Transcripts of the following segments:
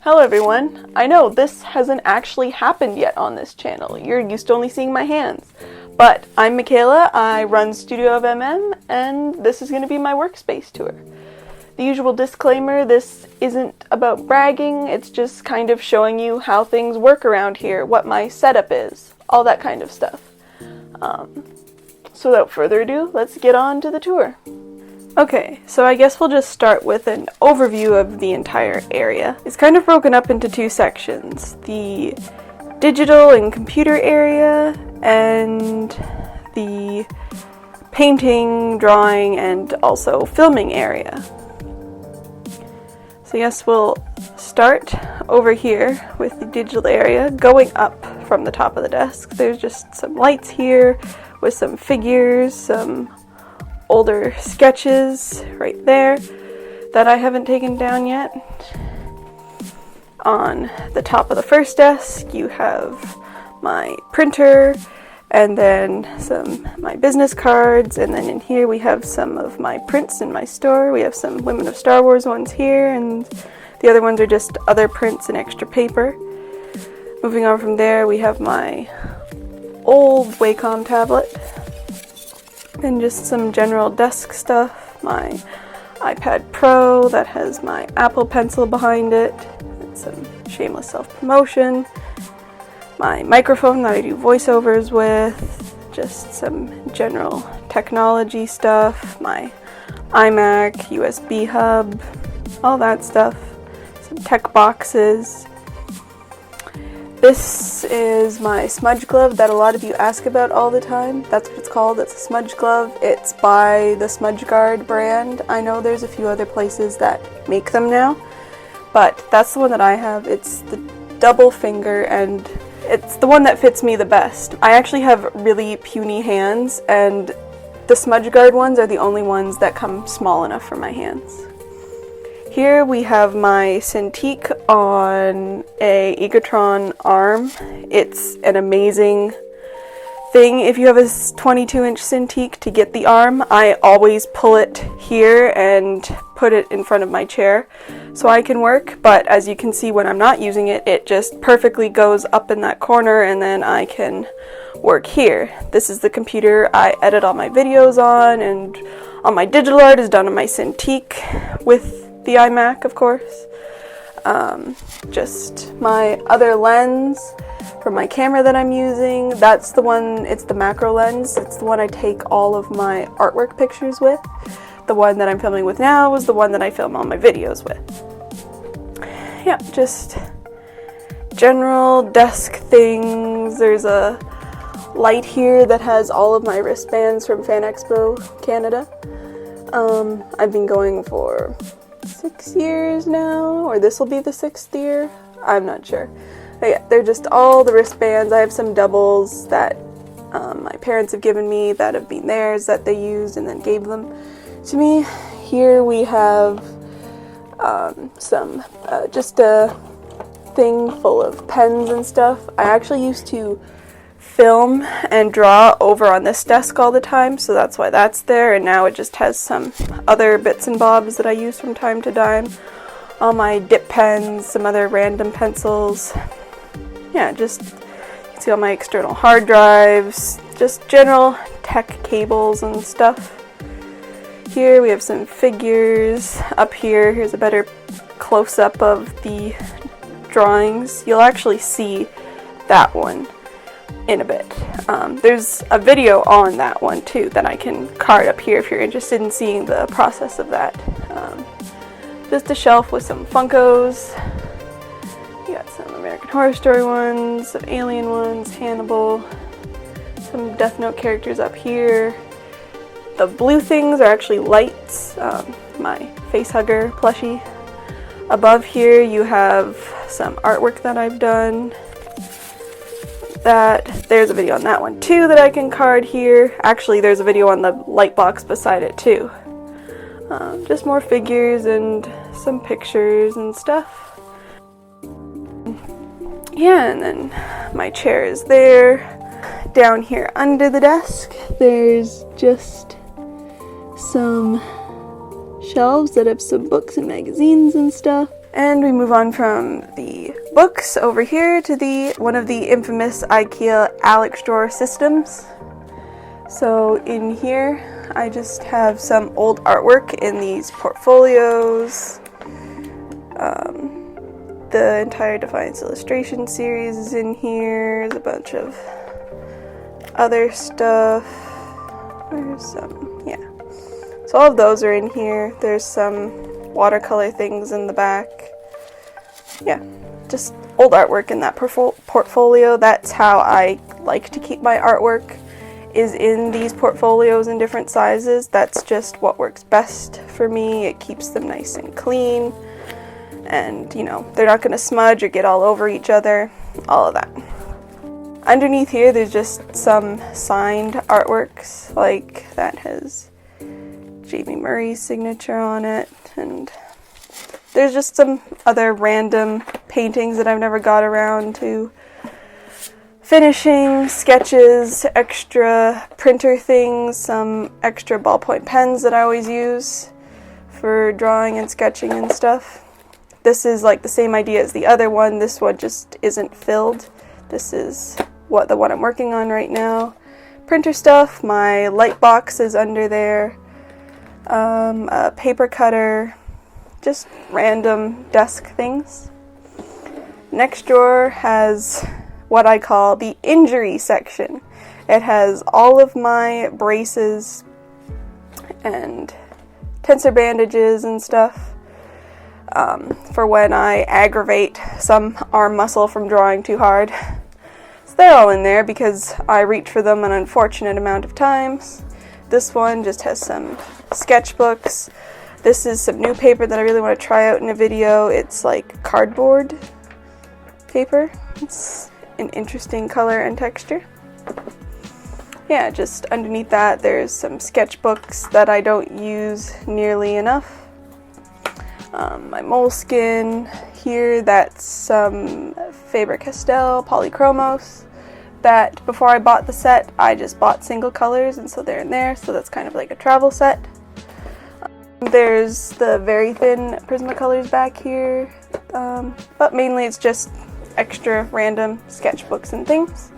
Hello everyone! I know this hasn't actually happened yet on this channel. You're used to only seeing my hands. But I'm Michaela, I run Studio of MM, and this is going to be my Workspace Tour. The usual disclaimer, this isn't about bragging, it's just kind of showing you how things work around here, what my setup is, all that kind of stuff. So without further ado, let's get on to the tour. Okay, so I guess we'll just start with an overview of the entire area. It's kind of broken up into two sections. The digital and computer area, and the painting, drawing, and also filming area. So yes, we'll start over here with the digital area, going up from the top of the desk. There's just some lights here with some figures, some older sketches right there that I haven't taken down yet. On the top of the first desk you have my printer, and then my business cards, and then in here we have some of my prints in my store. We have some Women of Star Wars ones here, and the other ones are just other prints and extra paper. Moving on from there, we have my old Wacom tablet, and just some general desk stuff. My iPad Pro that has my Apple Pencil behind it, and some shameless self-promotion. My microphone that I do voiceovers with, just some general technology stuff, my iMac, USB hub, all that stuff, some tech boxes. This is my smudge glove that a lot of you ask about all the time. That's what it's called. It's a smudge glove. It's by the Smudge Guard brand. I know there's a few other places that make them now, but that's the one that I have. It's the double finger, and it's the one that fits me the best. I actually have really puny hands, and the Smudge Guard ones are the only ones that come small enough for my hands. Here we have my Cintiq on a Egatron arm. It's an amazing thing if you have a 22-inch Cintiq to get the arm. I always pull it here and put it in front of my chair so I can work, but as you can see when I'm not using it, it just perfectly goes up in that corner and then I can work here. This is the computer I edit all my videos on, and all my digital art is done on my Cintiq with the iMac, of course. Just my other lens for my camera that I'm using, that's the one, it's the macro lens. It's the one I take all of my artwork pictures with. The one that I'm filming with now is the one that I film all my videos with. Yeah, just general desk things. There's a light here that has all of my wristbands from Fan Expo Canada. I've been going for 6 years now, or this will be the 6th year. I'm not sure. But yeah, they're just all the wristbands. I have some doubles that my parents have given me that have been theirs that they used and then gave them to me. Here we have just a thing full of pens and stuff. I actually used to film and draw over on this desk all the time, so that's why that's there, and now it just has some other bits and bobs that I use from time to time. All my dip pens, some other random pencils. Yeah, just you can see all my external hard drives, just general tech cables and stuff. Here we have some figures. Up here, here's a better close-up of the drawings. You'll actually see that one in a bit. There's a video on that one too that I can card up here if you're interested in seeing the process of that. Just a shelf with some Funkos. You got some American Horror Story ones, some Alien ones, Hannibal, some Death Note characters up here. The blue things are actually lights, my facehugger plushie. Above here you have some artwork that I've done. There's a video on that one too that I can card here. Actually, there's a video on the light box beside it too. Just more figures and some pictures and stuff. Yeah, and then my chair is there. Down here under the desk, there's just some shelves that have some books and magazines and stuff. And we move on from the books over here to one of the infamous Ikea Alex drawer systems. So in here, I just have some old artwork in these portfolios. The entire Defiance Illustration series is in here. There's a bunch of other stuff. There's some, yeah. So all of those are in here. There's some watercolor things in the back. Yeah, just old artwork in that portfolio. That's how I like to keep my artwork, is in these portfolios in different sizes. That's just what works best for me. It keeps them nice and clean. And, you know, they're not going to smudge or get all over each other, all of that. Underneath here, there's just some signed artworks, like that has Jamie Murray's signature on it, and there's just some other random paintings that I've never got around to finishing, sketches, extra printer things, some extra ballpoint pens that I always use for drawing and sketching and stuff. This is like the same idea as the other one. This one just isn't filled. This is the one I'm working on right now. Printer stuff, my light box is under there, a paper cutter, just random desk things. Next drawer has what I call the injury section. It has all of my braces and tensor bandages and stuff. For when I aggravate some arm muscle from drawing too hard. So they're all in there because I reach for them an unfortunate amount of times. This one just has some sketchbooks. This is some new paper that I really want to try out in a video. It's like cardboard paper. It's an interesting color and texture. Yeah, just underneath that there's some sketchbooks that I don't use nearly enough. My moleskin here, that's some Faber-Castell Polychromos that before I bought the set, I just bought single colors, and so they're in there, so that's kind of like a travel set. There's the very thin Prismacolors back here, but mainly it's just extra random sketchbooks and things.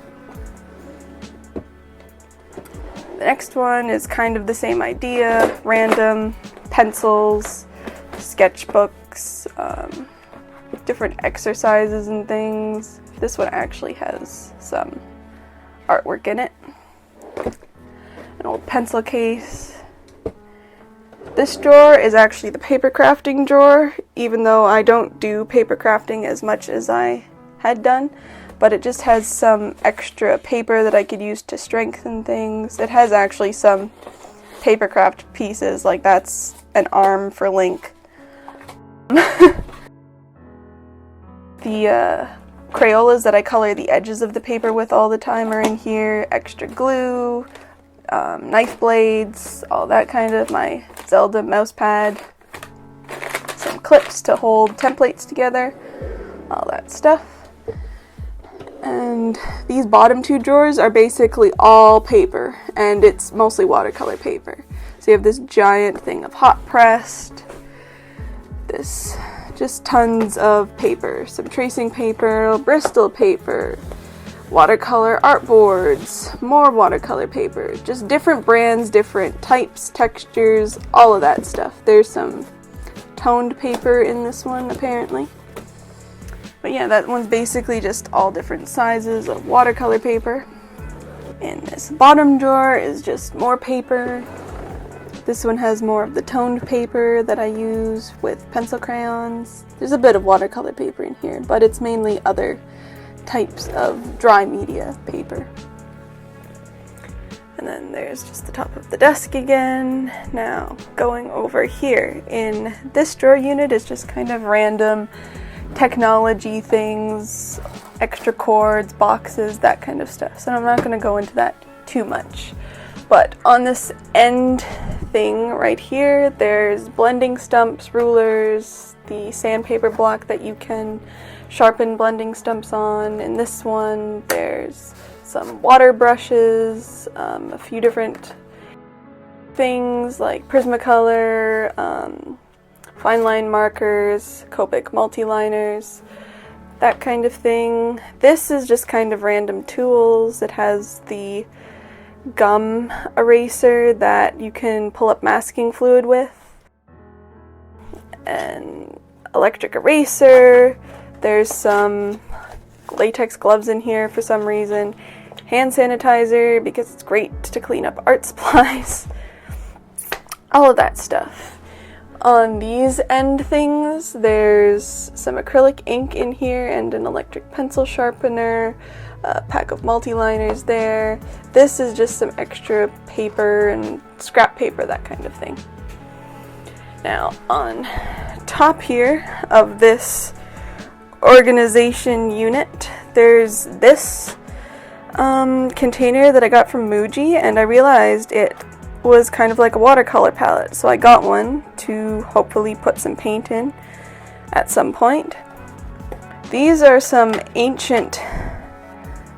The next one is kind of the same idea, random pencils, sketchbooks, different exercises and things. This one actually has some artwork in it. An old pencil case. This drawer is actually the paper crafting drawer, even though I don't do paper crafting as much as I had done, but it just has some extra paper that I could use to strengthen things. It has actually some paper craft pieces, like that's an arm for Link. The Crayolas that I color the edges of the paper with all the time are in here. Extra glue, knife blades, all that kind of, my Zelda mouse pad, some clips to hold templates together, all that stuff. And these bottom two drawers are basically all paper, and it's mostly watercolor paper. So you have this giant thing of hot pressed, this just tons of paper, some tracing paper, Bristol paper, watercolor artboards, more watercolor paper, just different brands, different types, textures, all of that stuff. There's some toned paper in this one apparently. But yeah, that one's basically just all different sizes of watercolor paper. And this bottom drawer is just more paper. This one has more of the toned paper that I use with pencil crayons. There's a bit of watercolor paper in here, but it's mainly other types of dry media paper. And then there's just the top of the desk again. Now, going over here, in this drawer unit is just kind of random technology things, extra cords, boxes, that kind of stuff. So I'm not going to go into that too much. But on this end thing right here, there's blending stumps, rulers, the sandpaper block that you can sharpen blending stumps on. In this one, there's some water brushes, a few different things like Prismacolor, fine line markers, Copic multi-liners, that kind of thing. This is just kind of random tools. It has the gum eraser that you can pull up masking fluid with, an electric eraser, there's some latex gloves in here for some reason, hand sanitizer because it's great to clean up art supplies, all of that stuff. On these end things, there's some acrylic ink in here and an electric pencil sharpener, a pack of multi-liners there. This is just some extra paper and scrap paper, that kind of thing. Now, on top here of this organization unit, there's this container that I got from Muji, and I realized it was kind of like a watercolor palette, so I got one to hopefully put some paint in at some point. These are some ancient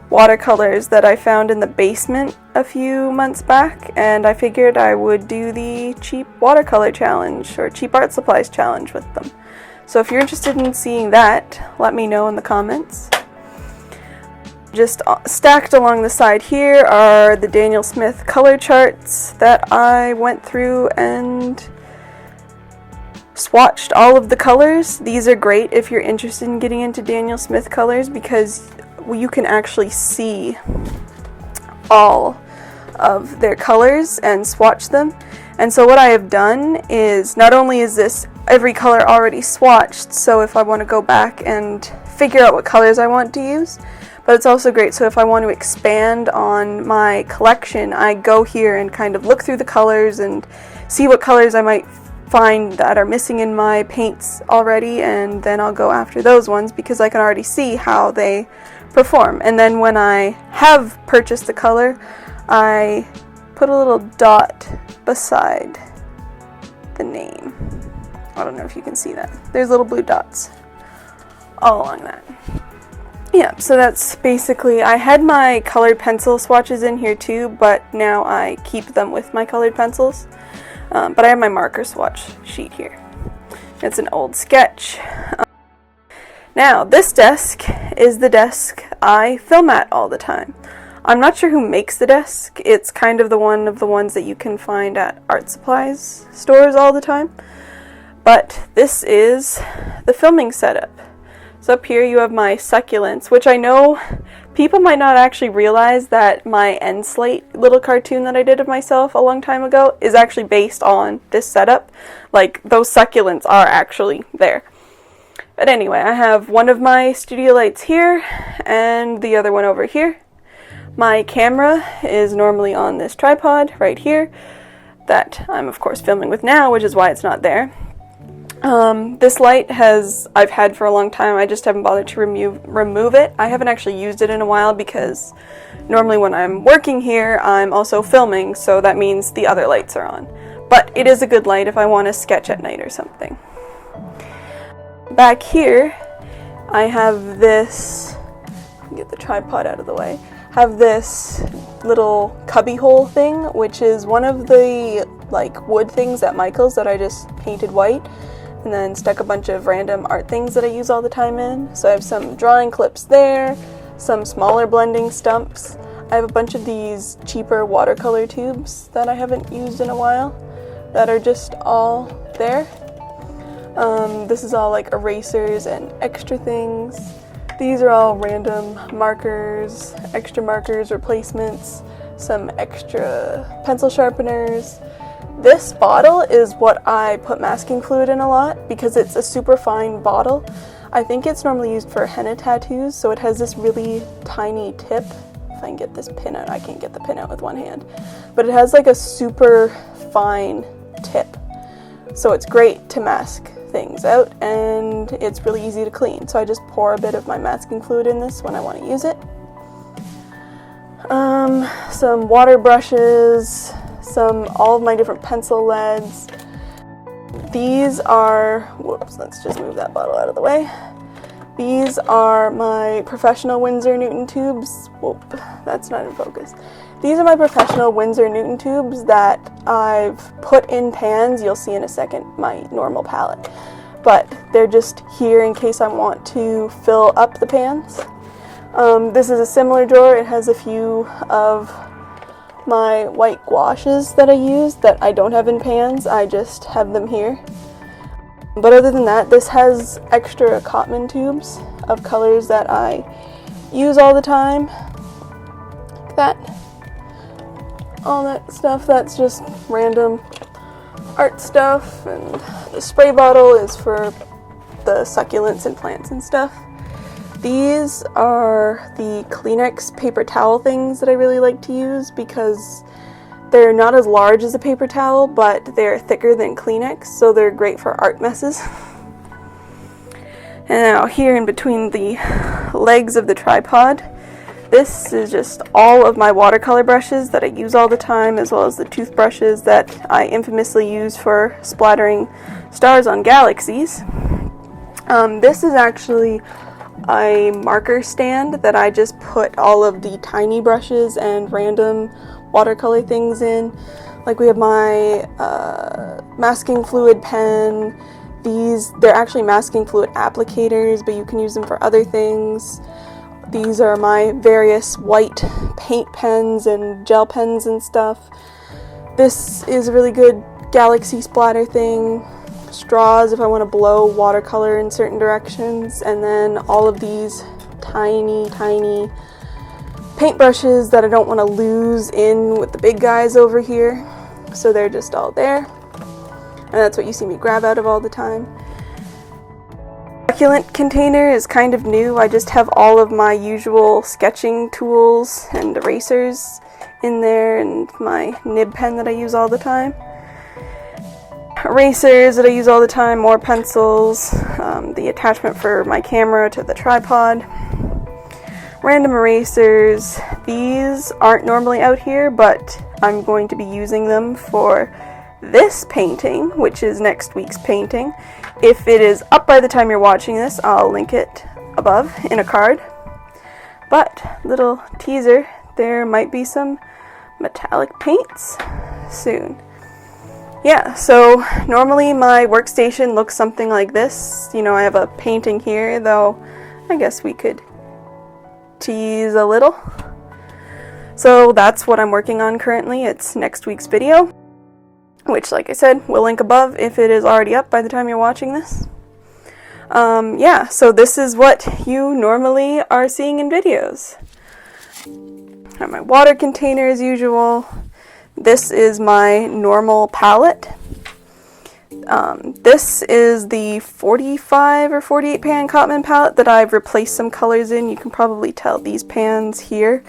watercolors that I found in the basement a few months back, and I figured I would do the cheap watercolor challenge or cheap art supplies challenge with them. So if you're interested in seeing that, let me know in the comments. Just stacked along the side here are the Daniel Smith color charts that I went through and swatched all of the colors. These are great if you're interested in getting into Daniel Smith colors because you can actually see all of their colors and swatch them. And so what I have done is, not only is this every color already swatched, so if I want to go back and figure out what colors I want to use, but it's also great so if I want to expand on my collection, I go here and kind of look through the colors and see what colors I might find that are missing in my paints already, and then I'll go after those ones because I can already see how they perform. And then when I have purchased the color, I put a little dot beside the name. I don't know if you can see that. There's little blue dots all along that. Yeah, so that's basically, I had my colored pencil swatches in here too, but now I keep them with my colored pencils. But I have my marker swatch sheet here. It's an old sketch. Now, this desk is the desk I film at all the time. I'm not sure who makes the desk. It's kind of one of the ones that you can find at art supplies stores all the time. But this is the filming setup. So up here you have my succulents, which I know people might not actually realize that my end slate little cartoon that I did of myself a long time ago is actually based on this setup. Like, those succulents are actually there. But anyway, I have one of my studio lights here and the other one over here. My camera is normally on this tripod right here that I'm of course filming with now, which is why it's not there. This light I've had for a long time. I just haven't bothered to remove it. I haven't actually used it in a while because normally when I'm working here, I'm also filming, so that means the other lights are on. But it is a good light if I want to sketch at night or something. Back here, I have this, get the tripod out of the way, have this little cubby hole thing, which is one of the wood things at Michael's that I just painted white and then stuck a bunch of random art things that I use all the time in. So I have some drawing clips there, some smaller blending stumps. I have a bunch of these cheaper watercolor tubes that I haven't used in a while that are just all there. This is all like erasers and extra things. These are all random markers, extra markers, replacements, some extra pencil sharpeners. This bottle is what I put masking fluid in a lot because it's a super fine bottle. I think it's normally used for henna tattoos, so it has this really tiny tip. If I can get this pin out, I can't get the pin out with one hand. But it has like a super fine tip. So it's great to mask things out and it's really easy to clean. So I just pour a bit of my masking fluid in this when I want to use it. Some water brushes, all of my different pencil leads. These are, whoops, let's just move that bottle out of the way. These are my professional Winsor Newton tubes. Whoop, that's not in focus. These are my professional Winsor Newton tubes that I've put in pans. You'll see in a second my normal palette. But they're just here in case I want to fill up the pans. This is a similar drawer. It has a few of my white gouaches that I use that I don't have in pans. I just have them here. But other than that, this has extra Cotman tubes of colors that I use all the time. All that stuff, that's just random art stuff, and the spray bottle is for the succulents and plants and stuff. These are the Kleenex paper towel things that I really like to use because they're not as large as a paper towel, but they're thicker than Kleenex, so they're great for art messes. And now here in between the legs of the tripod, this is just all of my watercolor brushes that I use all the time, as well as the toothbrushes that I infamously use for splattering stars on galaxies. This is actually a marker stand that I just put all of the tiny brushes and random watercolor things in. Like we have my masking fluid pen. They're actually masking fluid applicators, but you can use them for other things. These are my various white paint pens and gel pens and stuff. This is a really good galaxy splatter thing. Straws if I want to blow watercolor in certain directions. And then all of these tiny paintbrushes that I don't want to lose in with the big guys over here. So they're just all there. And that's what you see me grab out of all the time. Succulent container is kind of new. I just have all of my usual sketching tools and erasers in there, and my nib pen that I use all the time. Erasers that I use all the time, more pencils, the attachment for my camera to the tripod, random erasers. These aren't normally out here, but I'm going to be using them for this painting, which is next week's painting. If it is up by the time you're watching this, I'll link it above in a card. But, little teaser, there might be some metallic paints soon. Yeah, so normally my workstation looks something like this. You know, I have a painting here, though I guess we could tease a little. So that's what I'm working on currently. It's next week's video, which, like I said, we'll link above if it is already up by the time you're watching this. Yeah, so this is what you normally are seeing in videos. I have my water container as usual. This is my normal palette. This is the 45 or 48 pan Cotman palette that I've replaced some colors in. You can probably tell these pans here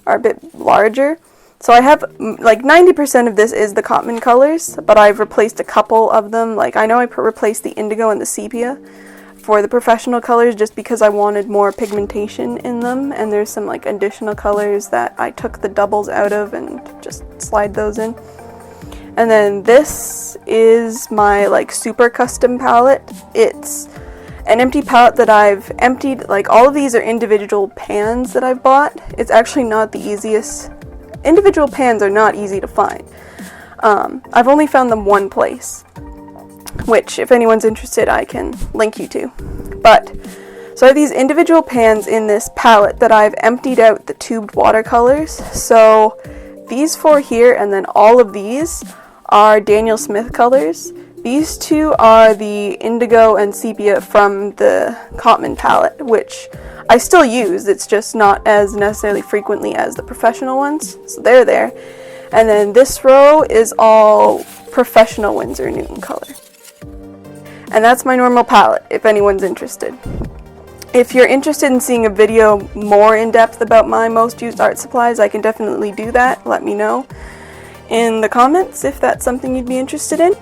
are a bit larger. So I have, like, 90% of this is the Cotman colors, but I've replaced a couple of them. Like, I know I replaced the indigo and the sepia for the professional colors just because I wanted more pigmentation in them, and there's some, like, additional colors that I took the doubles out of and just slide those in. And then this is my, like, super custom palette. It's an empty palette that I've emptied. Like, all of these are individual pans that I've bought. It's actually not the easiest. Individual pans are not easy to find. I've only found them one place, which, if anyone's interested, I can link you to. But, so I have these individual pans in this palette that I've emptied out the tubed watercolors. So these four here, and then all of these are Daniel Smith colors. These two are the indigo and sepia from the Cotman palette, which I still use. It's just not as necessarily frequently as the professional ones. So they're there. And then this row is all professional Winsor Newton color. And that's my normal palette, if anyone's interested. If you're interested in seeing a video more in depth about my most used art supplies, I can definitely do that. Let me know in the comments if that's something you'd be interested in.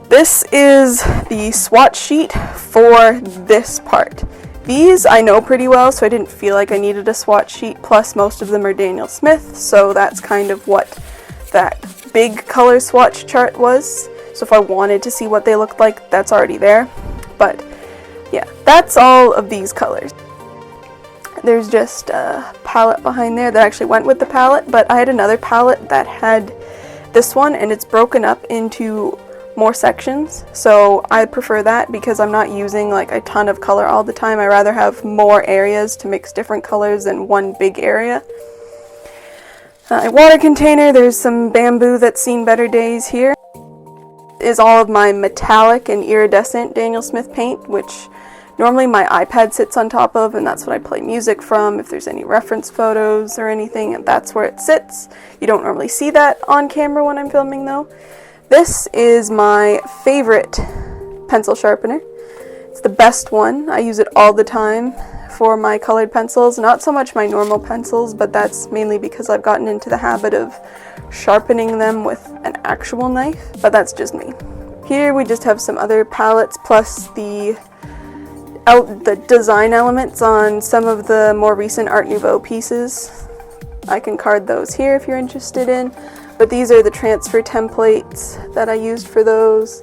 This is the swatch sheet for this part. These I know pretty well, so I didn't feel like I needed a swatch sheet, plus most of them are Daniel Smith, so that's kind of what that big color swatch chart was. So if I wanted to see what they looked like, that's already there. But yeah, that's all of these colors. There's just a palette behind there that actually went with the palette, but I had another palette that had this one, and it's broken up into more sections, so I prefer that because I'm not using like a ton of color all the time. I rather have more areas to mix different colors than one big area. A water container, there's some bamboo that's seen better days here. Is all of my metallic and iridescent Daniel Smith paint, which normally my iPad sits on top of, and that's what I play music from. If there's any reference photos or anything, that's where it sits. You don't normally see that on camera when I'm filming though. This is my favorite pencil sharpener. It's the best one. I use it all the time for my colored pencils. Not so much my normal pencils, but that's mainly because I've gotten into the habit of sharpening them with an actual knife, but that's just me. Here we just have some other palettes plus the design elements on some of the more recent Art Nouveau pieces. I can card those here if you're interested in, but these are the transfer templates that I used for those.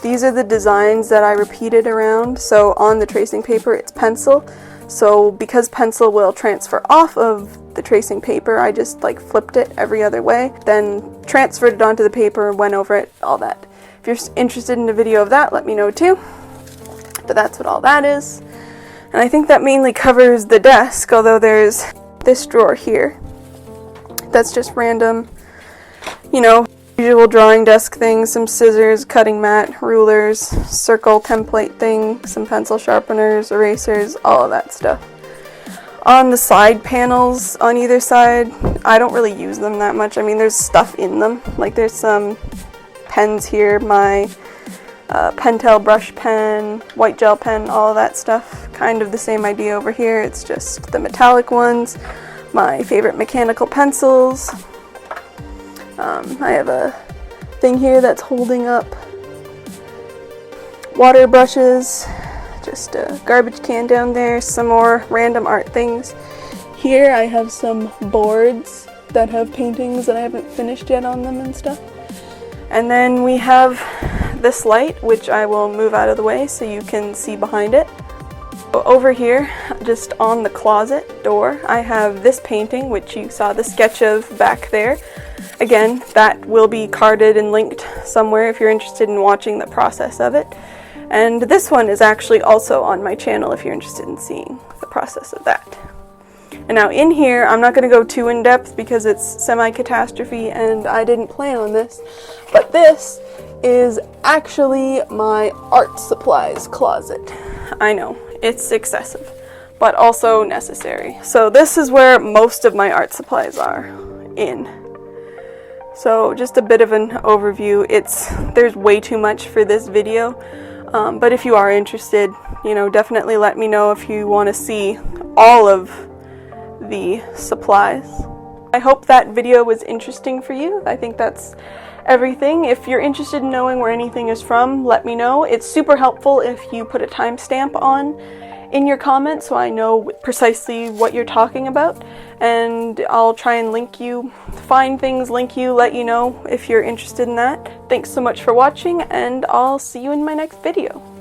These are the designs that I repeated around. So on the tracing paper it's pencil, so because pencil will transfer off of the tracing paper, I just like flipped it every other way, then transferred it onto the paper, went over it, all that. If you're interested in a video of that, let me know too. But that's what all that is. And I think that mainly covers the desk, although there's this drawer here that's just random, you know, usual drawing desk things, some scissors, cutting mat, rulers, circle template thing, some pencil sharpeners, erasers, all of that stuff. On the side panels on either side, I don't really use them that much. I mean, there's stuff in them. Like there's some pens here, my Pentel brush pen, white gel pen, all of that stuff. Kind of the same idea over here. It's just the metallic ones. My favorite mechanical pencils. I have a thing here that's holding up water brushes, just a garbage can down there, some more random art things. Here I have some boards that have paintings that I haven't finished yet on them and stuff. And then we have this light, which I will move out of the way so you can see behind it. Over here, just on the closet door, I have this painting, which you saw the sketch of back there. Again, that will be carded and linked somewhere if you're interested in watching the process of it. And this one is actually also on my channel if you're interested in seeing the process of that. And now in here, I'm not going to go too in depth because it's semi-catastrophe and I didn't plan on this, but this is actually my art supplies closet. I know, it's excessive, but also necessary. So this is where most of my art supplies are in. So just a bit of an overview. There's way too much for this video, but if you are interested, you know, definitely let me know if you want to see all of the supplies. I hope that video was interesting for you. I think that's everything. If you're interested in knowing where anything is from, let me know. It's super helpful if you put a timestamp on in your comments so I know precisely what you're talking about, and I'll try and link you, find things, link you, let you know if you're interested in that. Thanks so much for watching, and I'll see you in my next video.